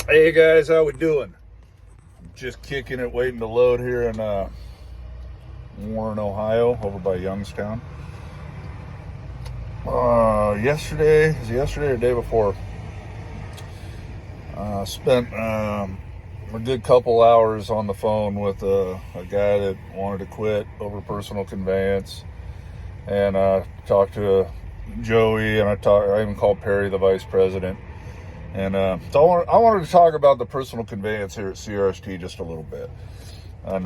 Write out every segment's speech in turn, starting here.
Hey guys, how we doing? Just kicking it, waiting to load here in Warren, Ohio, over by Youngstown. Yesterday or the day before, spent a good couple hours on the phone with a guy that wanted to quit over personal conveyance, and talked to Joey, and I even called Perry, the vice president. And so I wanted to talk about the personal conveyance here at CRST just a little bit. And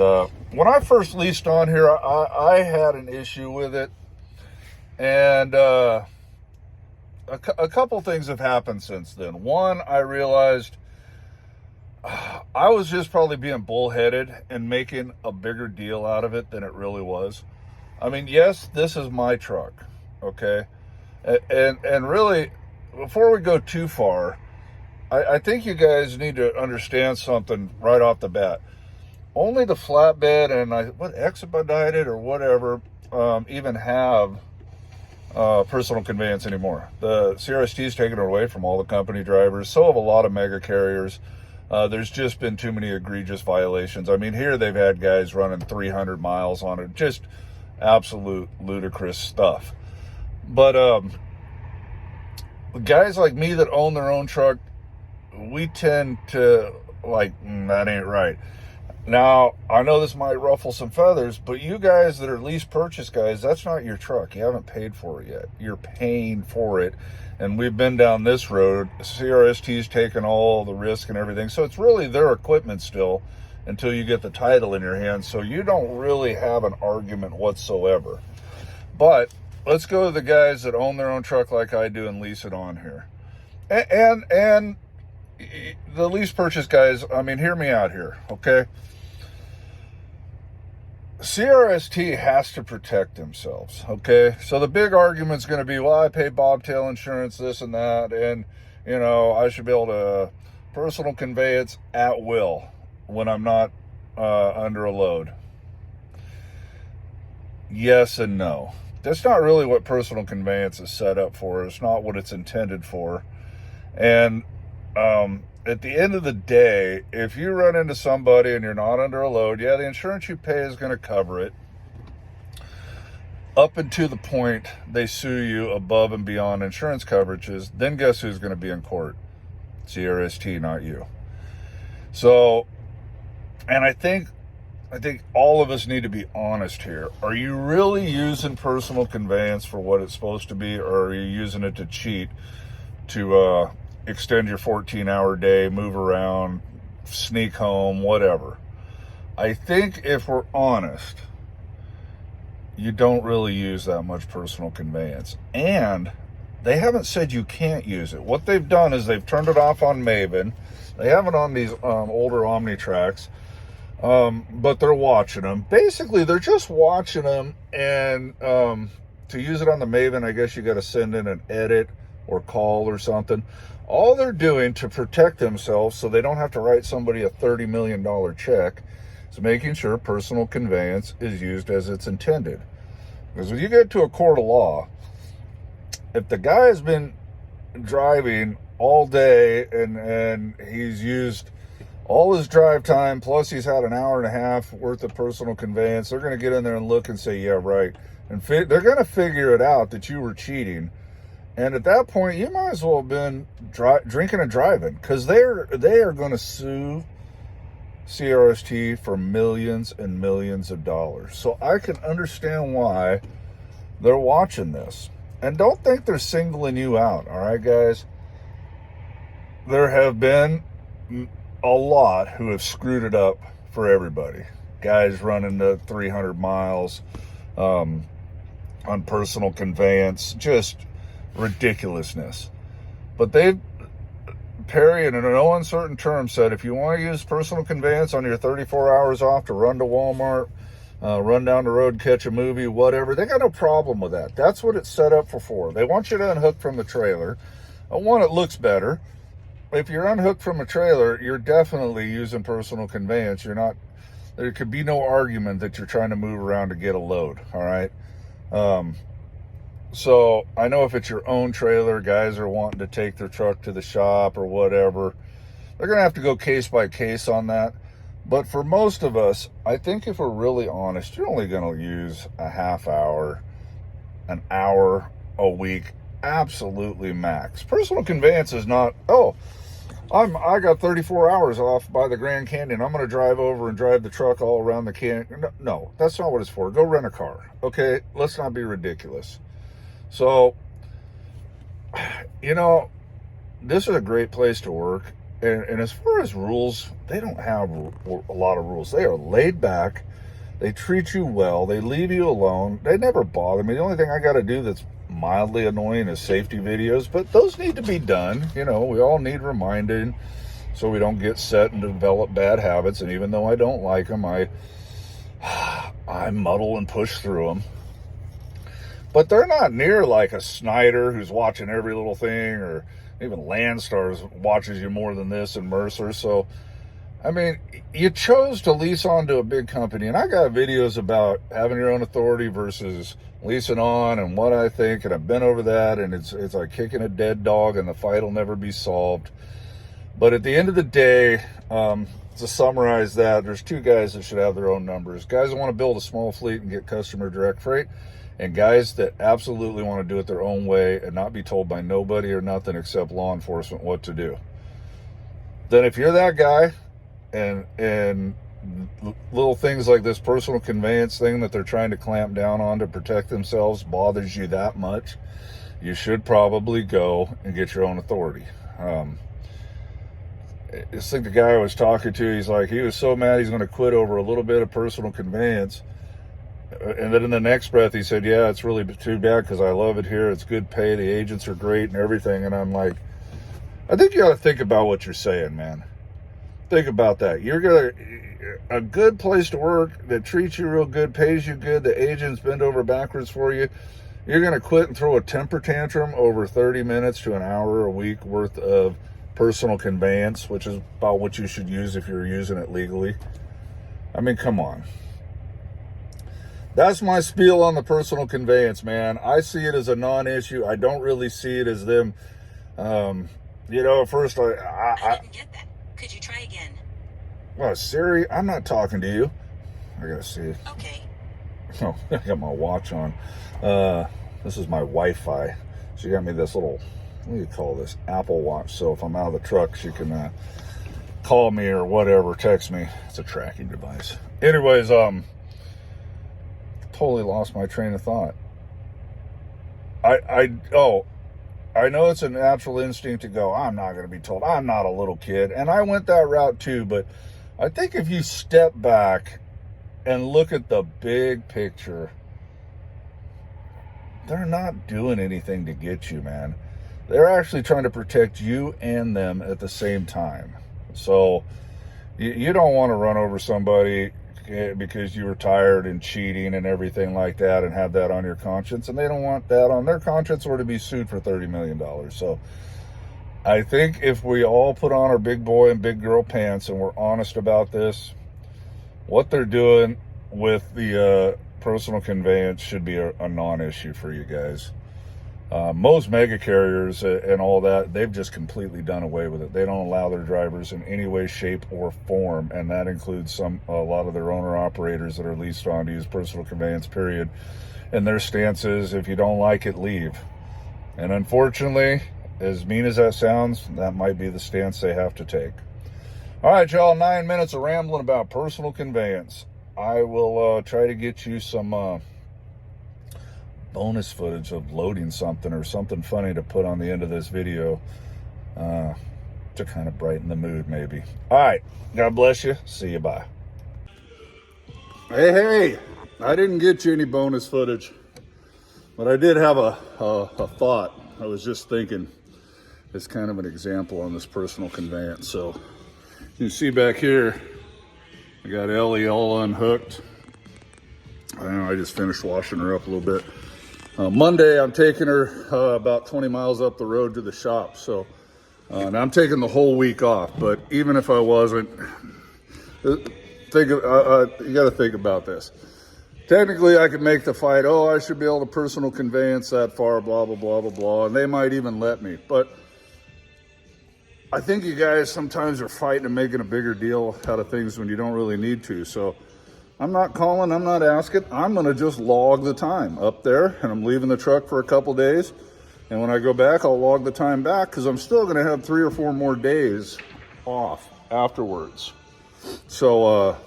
when I first leased on here, I had an issue with it. And a couple things have happened since then. One, I realized I was just probably being bullheaded and making a bigger deal out of it than it really was. I mean, yes, this is my truck, okay? And really, before we go too far, I think you guys need to understand something right off the bat. Only the flatbed and expedited or whatever even have personal conveyance anymore. The CRST's taken it away from all the company drivers. So have a lot of mega carriers. There's just been too many egregious violations. I mean, here they've had guys running 300 miles on it. Just absolute ludicrous stuff. But guys like me that own their own truck, we tend to that ain't right. Now, I know this might ruffle some feathers, but you guys that are lease purchase guys, that's not your truck. You haven't paid for it yet. You're paying for it. And we've been down this road. CRST's taken all the risk and everything. So it's really their equipment still until you get the title in your hands. So you don't really have an argument whatsoever. But let's go to the guys that own their own truck like I do and lease it on here. And the lease purchase guys, I mean, hear me out here, okay? CRST has to protect themselves, okay? So the big argument's going to be, well, I pay bobtail insurance, this and that, and, I should be able to personal conveyance at will when I'm not under a load. Yes and no. That's not really what personal conveyance is set up for. It's not what it's intended for. And at the end of the day, if you run into somebody and you're not under a load, yeah, the insurance you pay is going to cover it up until the point they sue you above and beyond insurance coverages. Then guess who's going to be in court? CRST, not you. So, and I think all of us need to be honest here. Are you really using personal conveyance for what it's supposed to be, or are you using it to cheat, to extend your 14-hour day, move around, sneak home, whatever? I think if we're honest, you don't really use that much personal conveyance. And they haven't said you can't use it. What they've done is they've turned it off on Maven. They have it on these older Omnitracks, but they're watching them. Basically, they're just watching them, and to use it on the Maven, I guess you got to send in an edit or call or something. All they're doing to protect themselves so they don't have to write somebody a $30 million check is making sure personal conveyance is used as it's intended. Because when you get to a court of law, if the guy has been driving all day and he's used all his drive time, plus he's had an hour and a half worth of personal conveyance, they're going to get in there and look and say, yeah, right. And they're going to figure it out that you were cheating. And at that point, you might as well have been drinking and driving, because they are going to sue CRST for millions and millions of dollars. So I can understand why they're watching this. And don't think they're singling you out, all right, guys? There have been a lot who have screwed it up for everybody. Guys running the 300 miles on personal conveyance, just ridiculousness. But Perry, in no uncertain terms, said if you want to use personal conveyance on your 34 hours off to run to Walmart, run down the road, catch a movie, whatever, they got no problem with that. That's what it's set up for. They want you to unhook from the trailer. One, it looks better. If you're unhooked from a trailer, you're definitely using personal conveyance. There could be no argument that you're trying to move around to get a load, all right? So I know if it's your own trailer, guys are wanting to take their truck to the shop or whatever, they're going to have to go case by case on that. But for most of us, I think if we're really honest, you're only going to use a half hour, an hour a week, absolutely max. Personal conveyance is not, oh, I got 34 hours off by the Grand Canyon. I'm going to drive over and drive the truck all around the canyon. No, that's not what it's for. Go rent a car. Okay, let's not be ridiculous. So, you know, this is a great place to work. And as far as rules, they don't have a lot of rules. They are laid back. They treat you well. They leave you alone. They never bother me. The only thing I got to do that's mildly annoying is safety videos, but those need to be done. You know, we all need reminding so we don't get set and develop bad habits. And even though I don't like them, I muddle and push through them. But they're not near like a Snyder who's watching every little thing, or even Landstars watches you more than this, and Mercer. So, I mean, you chose to lease onto a big company, and I got videos about having your own authority versus leasing on and what I think, and I've been over that, and it's like kicking a dead dog, and the fight will never be solved. But at the end of the day, to summarize that, there's two guys that should have their own numbers. Guys that want to build a small fleet and get customer direct freight, and guys that absolutely want to do it their own way and not be told by nobody or nothing except law enforcement what to do. Then if you're that guy, and little things like this personal conveyance thing that they're trying to clamp down on to protect themselves bothers you that much, you should probably go and get your own authority. I think the guy I was talking to, he's like, he was so mad he's going to quit over a little bit of personal conveyance. And then in the next breath, he said, yeah, it's really too bad because I love it here. It's good pay. The agents are great and everything. And I'm like, I think you got to think about what you're saying, man. Think about that. You're going to, a good place to work that treats you real good, pays you good, the agents bend over backwards for you. You're going to quit and throw a temper tantrum over 30 minutes to an hour a week worth of personal conveyance, which is about what you should use if you're using it legally. I mean, come on. That's my spiel on the personal conveyance, man. I see it as a non-issue. I don't really see it as them, you know, at first I didn't get that. Could you try again? Well, Siri, I'm not talking to you. I gotta see. Okay. Oh, I got my watch on. This is my Wi-Fi. She got me this little, what do you call this? Apple Watch. So if I'm out of the truck, she can call me or whatever, text me. It's a tracking device. Anyways, totally lost my train of thought. I know it's a natural instinct to go, I'm not going to be told. I'm not a little kid. And I went that route too. But I think if you step back and look at the big picture, they're not doing anything to get you, man. They're actually trying to protect you and them at the same time. So you don't want to run over somebody because you were tired and cheating and everything like that and have that on your conscience, and they don't want that on their conscience or to be sued for $30 million. So I think if we all put on our big boy and big girl pants and we're honest about this, what they're doing with the personal conveyance should be a non-issue for you guys. Most mega carriers and all that, they've just completely done away with it. They don't allow their drivers in any way, shape, or form, and that includes a lot of their owner-operators that are leased on to use personal conveyance, period. And their stance is, if you don't like it, leave. And unfortunately, as mean as that sounds, that might be the stance they have to take. All right, y'all, 9 minutes of rambling about personal conveyance. I will try to get you some bonus footage of loading something or something funny to put on the end of this video to kind of brighten the mood, maybe. All right, God bless you. See you. Bye. Hey, I didn't get you any bonus footage, but I did have a thought. I was just thinking, it's kind of an example on this personal conveyance. So you see back here, I got Ellie all unhooked. I just finished washing her up a little bit. Monday, I'm taking her about 20 miles up the road to the shop. So and I'm taking the whole week off. But even if I wasn't, you got to think about this. Technically, I could make the fight, oh, I should be able to personal conveyance that far, blah, blah, blah, blah, blah. And they might even let me. But I think you guys sometimes are fighting and making a bigger deal out of things when you don't really need to. So I'm not calling, I'm not asking. I'm going to just log the time up there, and I'm leaving the truck for a couple days. And when I go back, I'll log the time back because I'm still going to have 3 or 4 more days off afterwards. So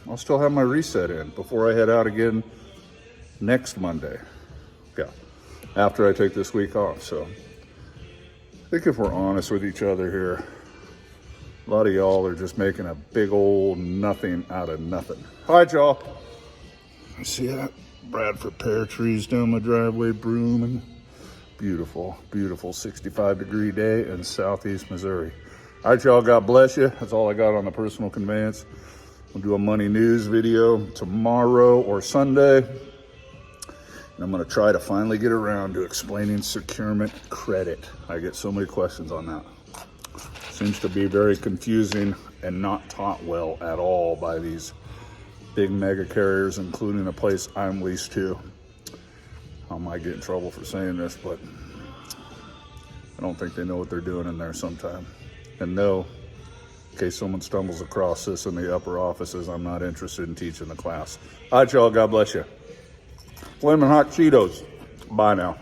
I'll still have my reset in before I head out again next Monday. Yeah, after I take this week off. So I think if we're honest with each other here, a lot of y'all are just making a big old nothing out of nothing. All right, y'all. I see that Bradford pear trees down my driveway brooming. Beautiful, beautiful 65-degree day in southeast Missouri. All right, y'all, God bless you. That's all I got on the personal conveyance. We'll do a money news video tomorrow or Sunday. And I'm going to try to finally get around to explaining securement credit. I get so many questions on that. Seems to be very confusing and not taught well at all by these big mega carriers, including a place I'm leased to. I might get in trouble for saying this, but I don't think they know what they're doing in there sometime. And no, in case someone stumbles across this in the upper offices, I'm not interested in teaching the class. All right, y'all, God bless you. Flamin' hot Cheetos. Bye now.